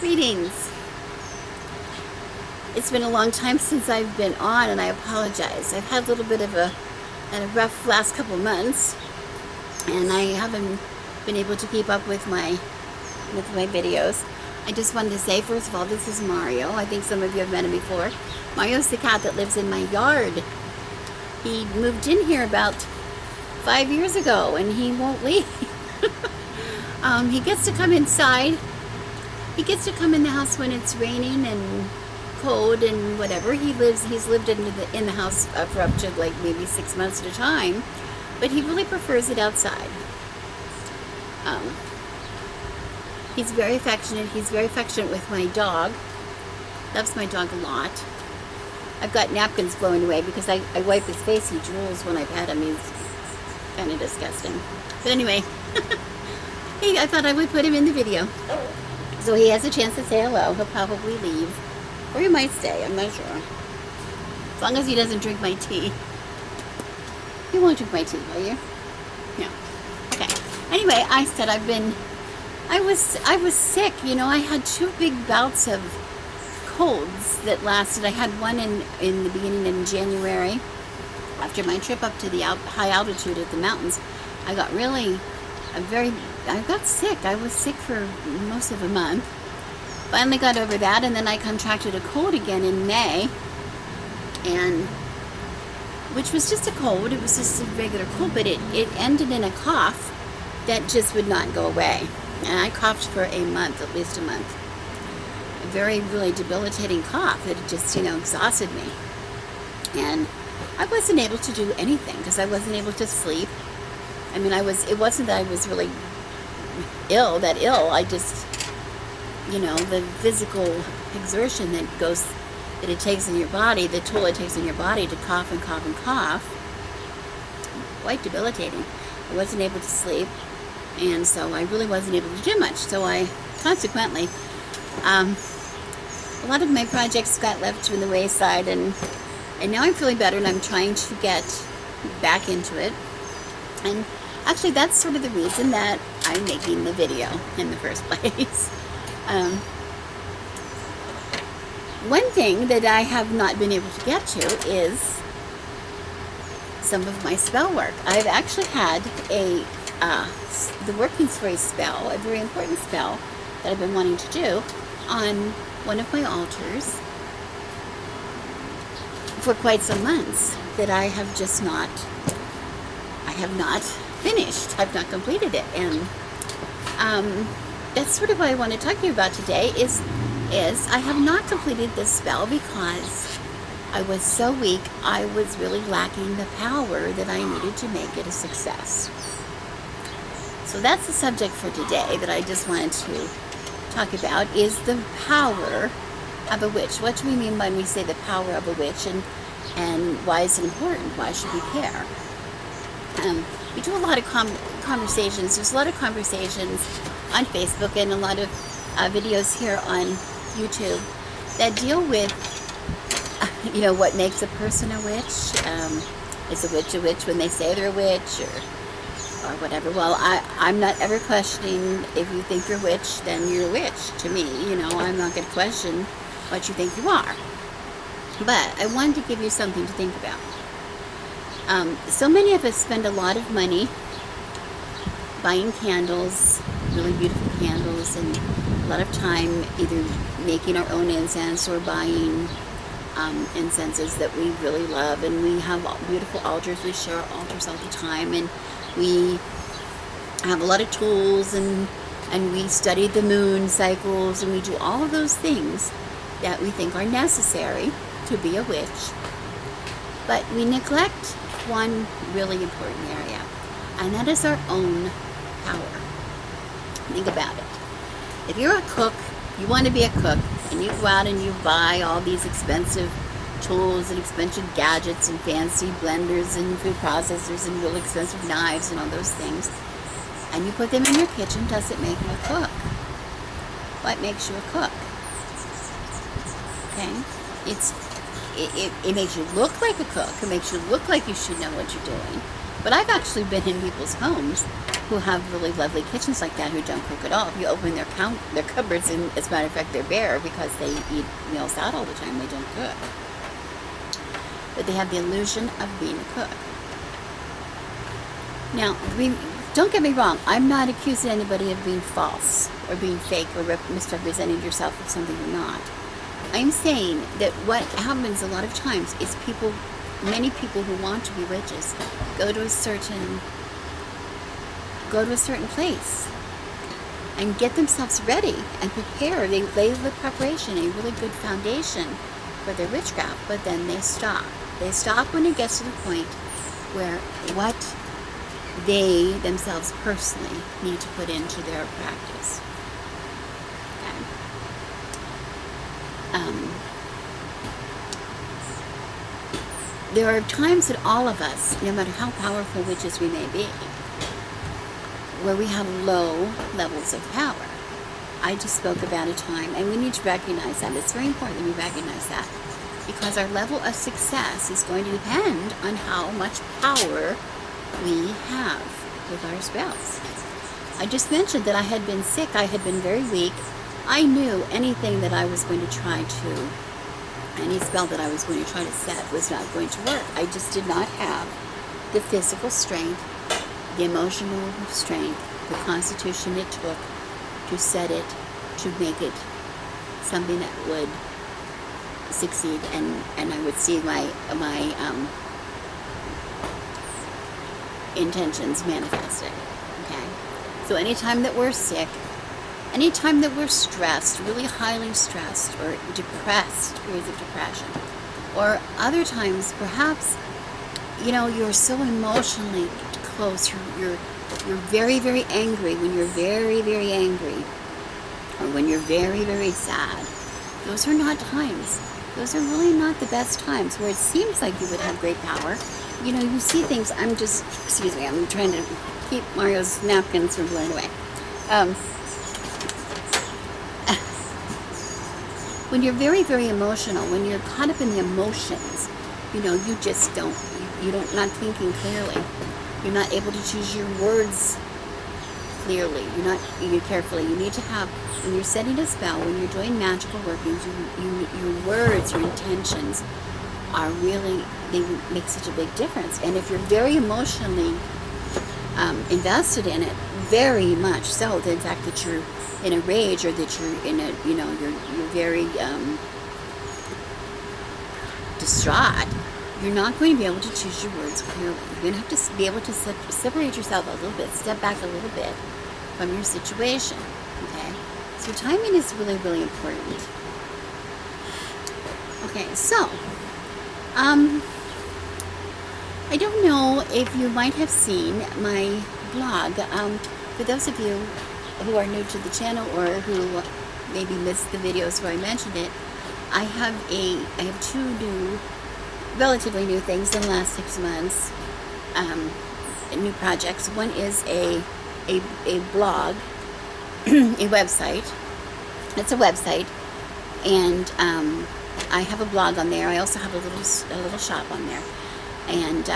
Greetings. It's been a long time since I've been on, and I apologize. I've had a little bit of a rough last couple months, and I haven't been able to keep up with my videos. I just wanted to say, first of all, this is Mario. I think some of you have met him before. Mario's the cat that lives in my yard. He moved in here about 5 years ago, and he won't leave. He gets to come inside. He gets to come in the house when it's raining and cold and whatever. He's lived in the house for up to like maybe 6 months at a time, but he really prefers it outside. He's very affectionate. He's very affectionate with my dog. Loves my dog a lot. I've got napkins blowing away because I wipe his face. He drools when I pet him. He's kind of disgusting. But anyway, hey, I thought I would put him in the video. So he has a chance to say hello. He'll probably leave. Or he might stay. I'm not sure. As long as he doesn't drink my tea. You won't drink my tea, will you? No. Okay. Anyway, I said I was sick. You know, I had 2 big bouts of colds that lasted. I had one in the beginning in January. After my trip up to the high altitude at the mountains, I got sick. I was sick for most of a month. Finally got over that, and then I contracted a cold again in May, and which was just a cold. It was just a regular cold, but it ended in a cough that just would not go away. And I coughed for a month, at least a month. A very, really debilitating cough that just, exhausted me. And I wasn't able to do anything because I wasn't able to sleep. I mean, it wasn't that I was really ill. I just, the physical exertion that it takes in your body, the toll it takes in your body to cough and cough and cough, quite debilitating. I wasn't able to sleep, and so I really wasn't able to do much. So consequently, a lot of my projects got left to the wayside, and now I'm feeling better, and I'm trying to get back into it. And actually, that's sort of the reason that I'm making the video in the first place. One thing that I have not been able to get to is some of my spell work. I've actually had the workings for a spell, a very important spell that I've been wanting to do on one of my altars for quite some months that I have not finished. I've not completed it, and that's sort of what I want to talk to you about today is I have not completed this spell because I was so weak. I was really lacking the power that I needed to make it a success. So that's the subject for today that I just wanted to talk about, is the power of a witch. What do we mean when we say the power of a witch, and why is it important? Why should we care? We do a lot of conversations. There's a lot of conversations on Facebook and a lot of videos here on YouTube that deal with, what makes a person a witch. Is a witch when they say they're a witch, or whatever. Well, I'm not ever questioning if you think you're a witch, then you're a witch. To me, I'm not going to question what you think you are. But I wanted to give you something to think about. So many of us spend a lot of money buying candles, really beautiful candles, and a lot of time either making our own incense or buying incenses that we really love. And we have beautiful altars. We share our altars all the time, and we have a lot of tools, and we study the moon cycles, and we do all of those things that we think are necessary to be a witch. But we neglect one really important area, and that is our own power. Think about it. If you're a cook, you want to be a cook, and you go out and you buy all these expensive tools and expensive gadgets and fancy blenders and food processors and really expensive knives and all those things, and you put them in your kitchen, does it make you a cook? What makes you a cook? Okay? It makes you look like a cook. It makes you look like you should know what you're doing. But I've actually been in people's homes who have really lovely kitchens like that who don't cook at all. If you open their cupboards, and as a matter of fact, they're bare because they eat meals out all the time. They don't cook. But they have the illusion of being a cook. Now, don't get me wrong. I'm not accusing anybody of being false or being fake or misrepresenting yourself as something you're not. I'm saying that what happens a lot of times is many people who want to be witches go to a certain place and get themselves ready and prepare. They lay the preparation, a really good foundation for their witchcraft, but then they stop. They stop when it gets to the point where what they themselves personally need to put into their practice. Okay. There are times that all of us, no matter how powerful witches we may be, where we have low levels of power. I just spoke about a time, and we need to recognize that. It's very important that we recognize that, because our level of success is going to depend on how much power we have with our spells. I just mentioned that I had been sick. I had been very weak. I knew anything that I was going to try to, any spell that I was going to try to set was not going to work. I just did not have the physical strength, the emotional strength, the constitution it took to set it, to make it something that would succeed, and I would see my intentions manifesting. Okay, so anytime that we're sick, anytime that we're stressed, really highly stressed or depressed, periods of depression, or other times perhaps, you're so emotionally close, you're very, very angry. When you're very, very angry, or when you're very, very sad, those are not times. Those are really not the best times where it seems like you would have great power. You see things. I'm trying to keep Mario's napkins from blowing away. When you're very, very emotional, when you're caught up in the emotions, you just you're not thinking clearly. You're not able to choose your words clearly. You're not carefully. You need to have, when you're setting a spell, when you're doing magical workings, your words, your intentions are really, they make such a big difference. And if you're very emotionally invested in it, very much so, the fact that you're in a rage, or that you're in a, you're very distraught, you're not going to be able to choose your words clearly. You're going to have to be able to separate yourself a little bit, step back a little bit from your situation, okay? So timing is really, really important. Okay, so, I don't know if you might have seen my blog. For those of you who are new to the channel, or who maybe missed the videos where I mentioned it, I have two new, relatively new things in the last 6 months, new projects. One is a blog, a website. It's a website, and I have a blog on there. I also have a little shop on there, and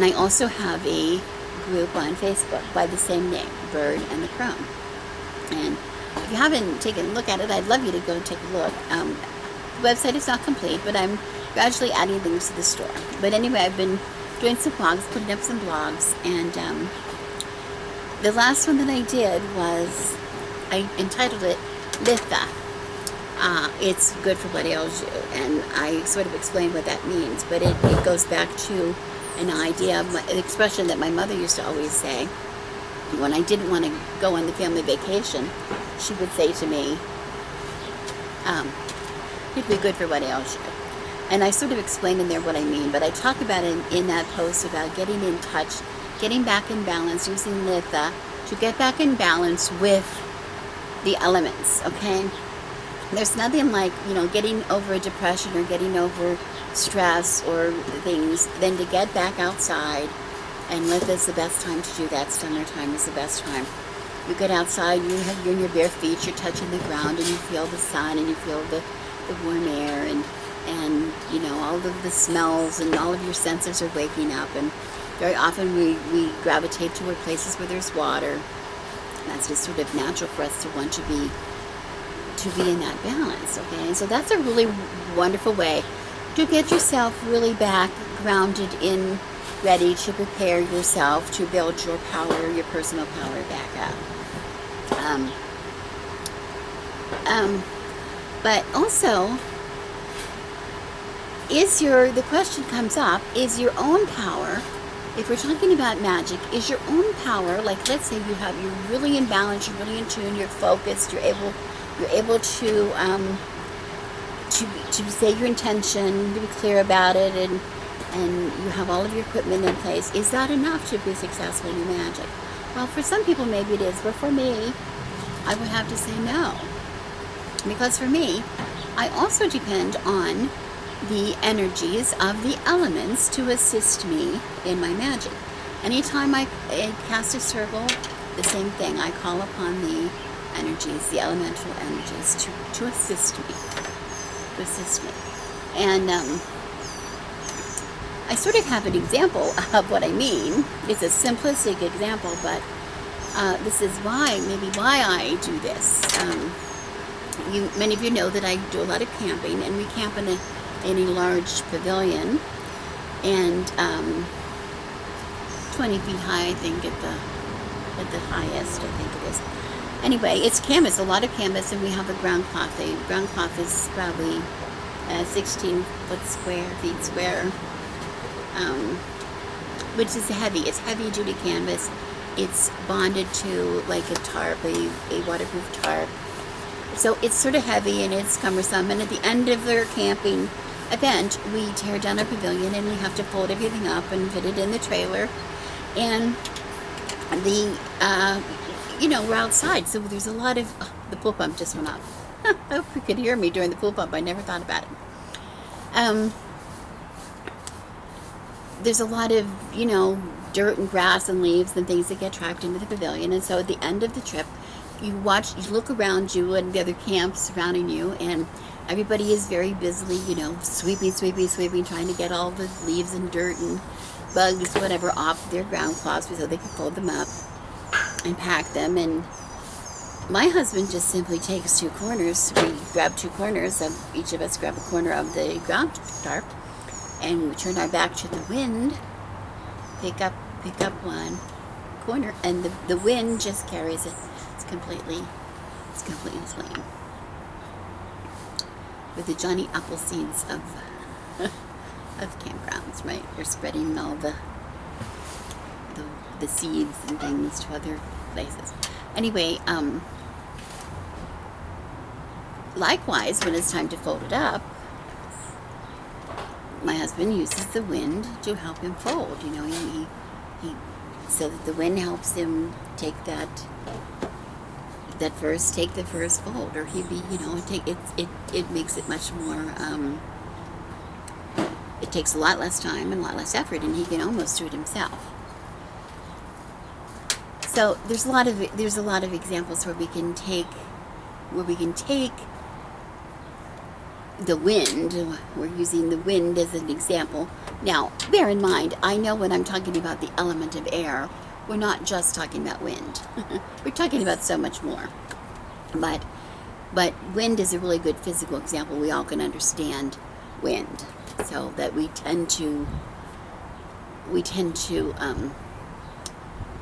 I also have a group on Facebook by the same name, Bird and the Crone. And if you haven't taken a look at it, I'd love you to go and take a look. The website is not complete, but I'm gradually adding things to the store. But anyway, I've been doing some blogs, putting up some blogs, and the last one that I did was, I entitled it Litha. It's good for bloody Elju, and I sort of explained what that means, but it goes back to an idea, an expression that my mother used to always say. When I didn't want to go on the family vacation, she would say to me, it'd be good for bloody Elju. And I sort of explain in there what I mean, but I talk about it in that post about getting in touch, getting back in balance, using Litha to get back in balance with the elements, okay? There's nothing like, getting over a depression or getting over stress or things than to get back outside, and Litha is the best time to do that. Summertime is the best time. You get outside, you're in your bare feet, you're touching the ground, and you feel the sun, and you feel the warm air, and all of the smells, and all of your senses are waking up, and Very often we gravitate toward places where there's water. That's just sort of natural for us to want to be in that balance, okay? And so that's a really wonderful way to get yourself really back grounded in, ready to prepare yourself to build your power, your personal power back up. But also, the question comes up, is your own power, if we're talking about magic, is your own power, like let's say you're really in balance, you're really in tune, you're focused, you're able to say your intention, to be clear about it, and you have all of your equipment in place. Is that enough to be successful in magic? Well, for some people maybe it is, but for me, I would have to say no. Because for me, I also depend on the energies of the elements to assist me in my magic. Anytime I cast a circle, the same thing. I call upon the energies, the elemental energies, to assist me. And I sort of have an example of what I mean. It's a simplistic example, but this is why I do this. Many of you know that I do a lot of camping, and we camp in a large pavilion, and 20 feet high, I think, at the highest, I think it is. Anyway, it's canvas, a lot of canvas, and we have a ground cloth. The ground cloth is probably 16 feet square, which is heavy. It's heavy duty canvas. It's bonded to like a tarp, a waterproof tarp. So it's sort of heavy and it's cumbersome. And at the end of their camping event, we tear down our pavilion and we have to fold everything up and fit it in the trailer. And we're outside, so there's a lot of, the pool pump just went off. I hope you could hear me during the pool pump. I never thought about it. There's a lot of, dirt and grass and leaves and things that get tracked into the pavilion. And so at the end of the trip, you look around you and the other camps surrounding you, and everybody is very busily, sweeping, trying to get all the leaves and dirt and bugs, whatever, off their ground cloths so they can fold them up and pack them. And my husband just simply takes two corners. We grab two corners, each of us grab a corner of the ground tarp, and we turn our back to the wind, pick up one corner, and the wind just carries it. It's completely clean. With the Johnny Appleseeds of campgrounds, right? You're spreading all the seeds and things to other places. Anyway, likewise, when it's time to fold it up, my husband uses the wind to help him fold. He so that the wind helps him take the first fold, or it makes it much more. It takes a lot less time and a lot less effort, and he can almost do it himself. So there's a lot of examples where we can take the wind. We're using the wind as an example. Now, bear in mind, I know when I'm talking about the element of air, we're not just talking about wind. We're talking about so much more. But wind is a really good physical example. We all can understand wind, so that we tend to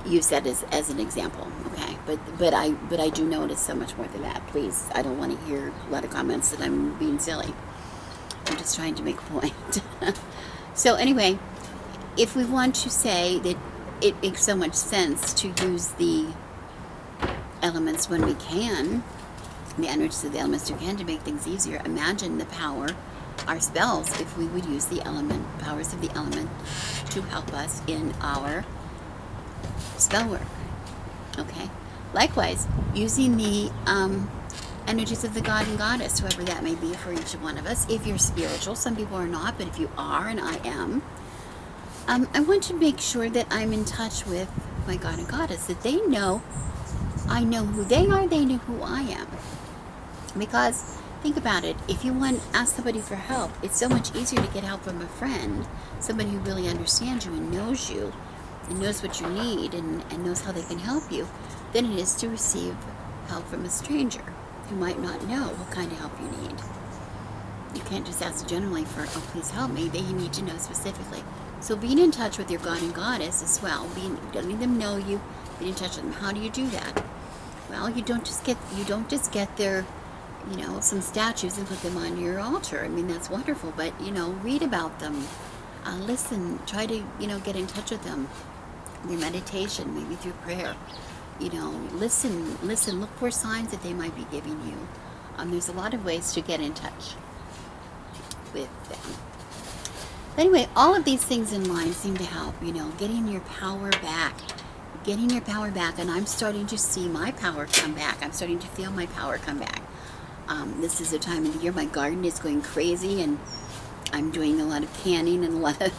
use that as an example, okay? But I do know it is so much more than that. Please, I don't want to hear a lot of comments that I'm being silly. I'm just trying to make a point. So anyway, if we want to say that it makes so much sense to use the elements when we can, the energies of the elements we can, to make things easier, imagine the power, our spells, if we would use the powers of the element to help us in our spell work, okay? Likewise, using the energies of the god and goddess, whoever that may be for each one of us. If you're spiritual, some people are not, but if you are, and I am, I want to make sure that I'm in touch with my god and goddess, that they know I know who they are, they know who I am. Because think about it, if you ask somebody for help, it's so much easier to get help from a friend, somebody who really understands you and knows you, and knows what you need and knows how they can help you than it is to receive help from a stranger who might not know what kind of help you need. You can't just ask generally for, oh, please help me. They need to know specifically. So being in touch with your God and Goddess as well, letting them know you, being in touch with them. How do you do that? Well, you don't just get their, some statues and put them on your altar. I mean, that's wonderful, but, read about them. Listen, try to, get in touch with them. Through meditation, maybe through prayer. Listen, look for signs that they might be giving you. There's a lot of ways to get in touch with them. But anyway, all of these things in line seem to help, getting your power back. And I'm starting to see my power come back. I'm starting to feel my power come back. This is the time of the year my garden is going crazy, and I'm doing a lot of canning and a lot of,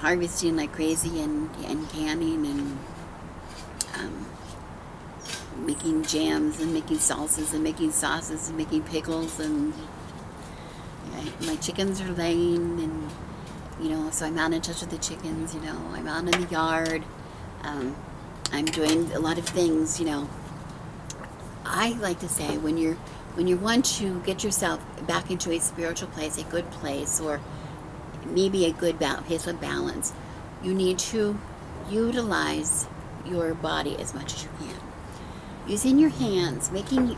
harvesting like crazy and canning and making jams and making salsas and making sauces and making pickles, and my chickens are laying, and so I'm out in touch with the chickens. I'm out in the yard. I'm doing a lot of things. I like to say when you want to get yourself back into a spiritual place, a good place, or maybe a good place of balance, you need to utilize your body as much as you can. Using your hands, making,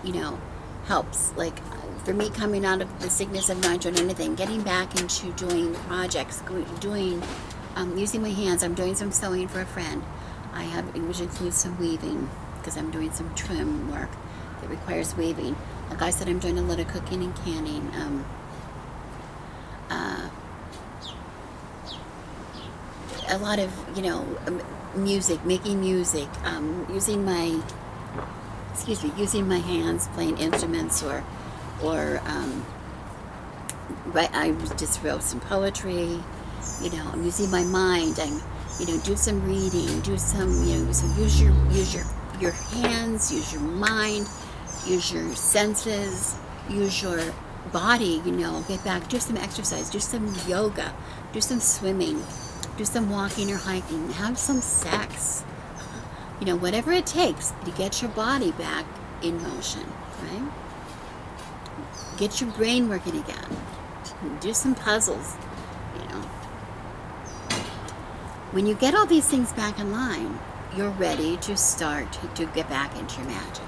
helps. Like for me, coming out of the sickness of not doing anything, getting back into doing projects, using my hands. I'm doing some sewing for a friend. Which includes some weaving, because I'm doing some trim work that requires weaving. Like I said, I'm doing a lot of cooking and canning. A lot of, music, making music, using my hands, playing instruments, or I just wrote some poetry. I'm using my mind. I'm, do some reading, do some, so use your hands, use your mind, use your senses, use your body. Get back, do some exercise, do some yoga, do some swimming, do some walking or hiking, have some sex. Whatever it takes to get your body back in motion, right? Get your brain working again. Do some puzzles, When you get all these things back in line, you're ready to start to get back into your magic.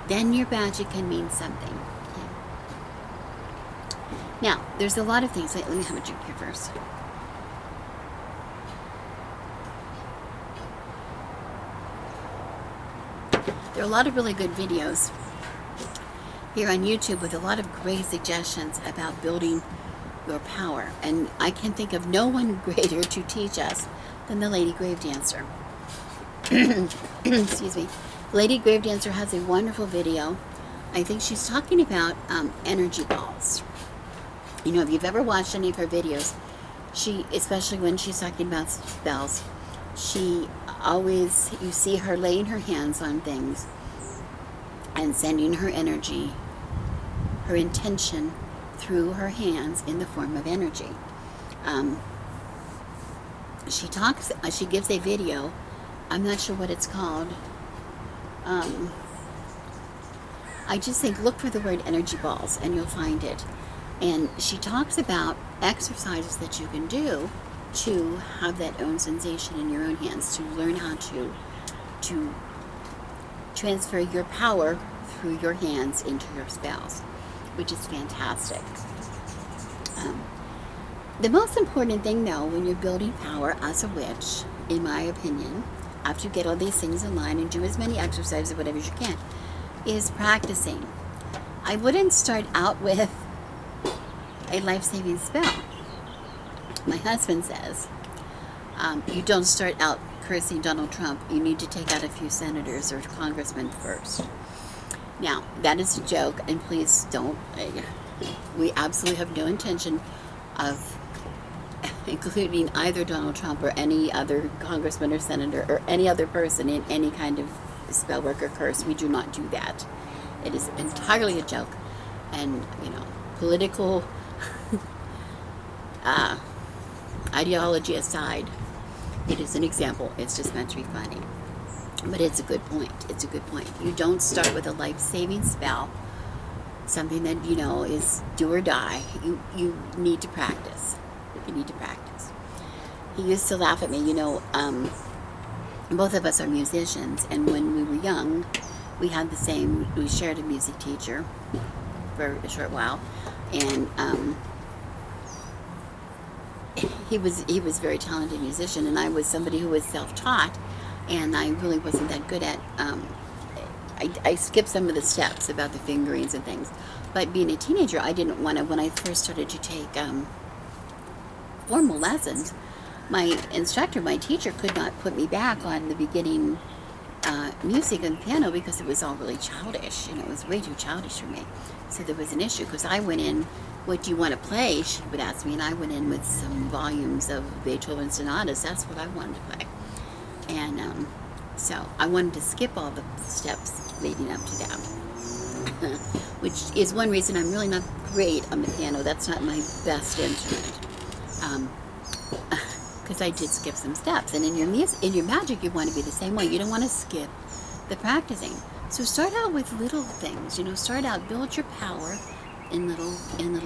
Then your magic can mean something. Okay? Now, there's a lot of things. Let me have a drink here first. There are a lot of really good videos here on YouTube with a lot of great suggestions about building your power. And I can think of no one greater to teach us than the Lady Grave Dancer. Excuse me. Lady Grave Dancer has a wonderful video. I think she's talking about energy balls. If you've ever watched any of her videos, especially when she's talking about spells, you see her laying her hands on things and sending her energy, her intention, through her hands in the form of energy. She gives a video. I'm not sure what it's called. I just think look for the word energy balls and you'll find it. And she talks about exercises that you can do to have that own sensation in your own hands, to learn how to transfer your power through your hands into your spells, which is fantastic. The most important thing, though, when you're building power as a witch, in my opinion, after you get all these things in line and do as many exercises or whatever you can, is practicing. I wouldn't start out with a life-saving spell. My husband says, you don't start out cursing Donald Trump. You need to take out a few senators or congressmen first. Now, that is a joke, and please don't. We absolutely have no intention of including either Donald Trump or any other congressman or senator or any other person in any kind of spell work or curse. We do not do that. It is entirely a joke, and political ideology aside, it is an example. It's just meant to be funny. But it's a good point. It's a good point. You don't start with a life-saving spell, something that, you know, is do or die. You need to practice. You need to practice. He used to laugh at me, you know, both of us are musicians, and when we were young, we shared a music teacher for a short while, and he was a very talented musician, and I was somebody who was self-taught, and I really wasn't that good at, I skipped some of the steps about the fingerings and things, but being a teenager, I didn't want to, when I first started to take formal lessons, my instructor, my teacher, could not put me back on the beginning music and piano because it was all really childish. You know, it was way too childish for me. So there was an issue because I went in, what do you want to play? She would ask me, and I went in with some volumes of Beethoven sonatas. That's what I wanted to play. And so I wanted to skip all the steps leading up to that, which is one reason I'm really not great on the piano. That's not my best instrument. Because I did skip some steps, and in your magic, you want to be the same way. You don't want to skip the practicing. So start out with little things. You know, start out, build your power in little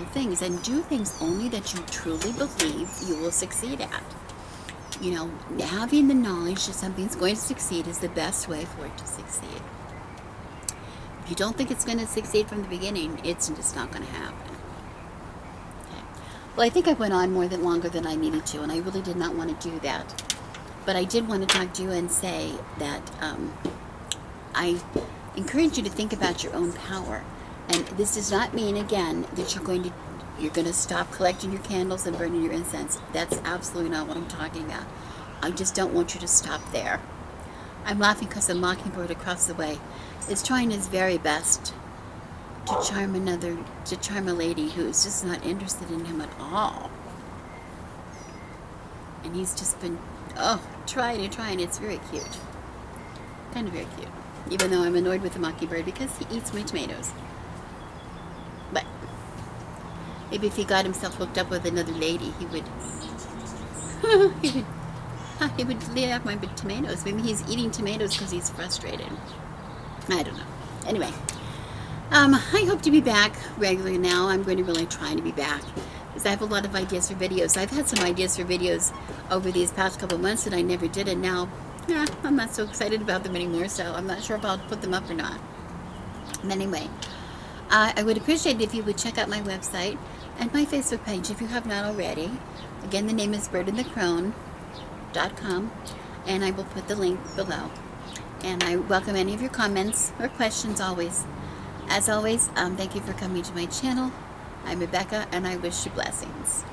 things, and do things only that you truly believe you will succeed at. You know, having the knowledge that something's going to succeed is the best way for it to succeed. If you don't think it's going to succeed from the beginning, it's just not going to happen. Well, I think I went on longer than I needed to, and I really did not want to do that. But I did want to talk to you and say that I encourage you to think about your own power. And this does not mean, again, that you're going to stop collecting your candles and burning your incense. That's absolutely not what I'm talking about. I just don't want you to stop there. I'm laughing because a mockingbird across the way is trying his very best to charm a lady who's just not interested in him at all. And he's just been, trying. It's very cute. Kind of very cute. Even though I'm annoyed with the mockingbird because he eats my tomatoes. But maybe if he got himself hooked up with another lady, he would he would lay out my tomatoes. Maybe he's eating tomatoes because he's frustrated. I don't know. Anyway. I hope to be back regularly now. I'm going to really try to be back because I have a lot of ideas for videos. I've had some ideas for videos over these past couple months that I never did, and now I'm not so excited about them anymore, so I'm not sure if I'll put them up or not. And anyway, I would appreciate it if you would check out my website and my Facebook page if you have not already. Again, the name is birdandthecrone.com, and I will put the link below. And I welcome any of your comments or questions always. As always, thank you for coming to my channel. I'm Rebecca, and I wish you blessings.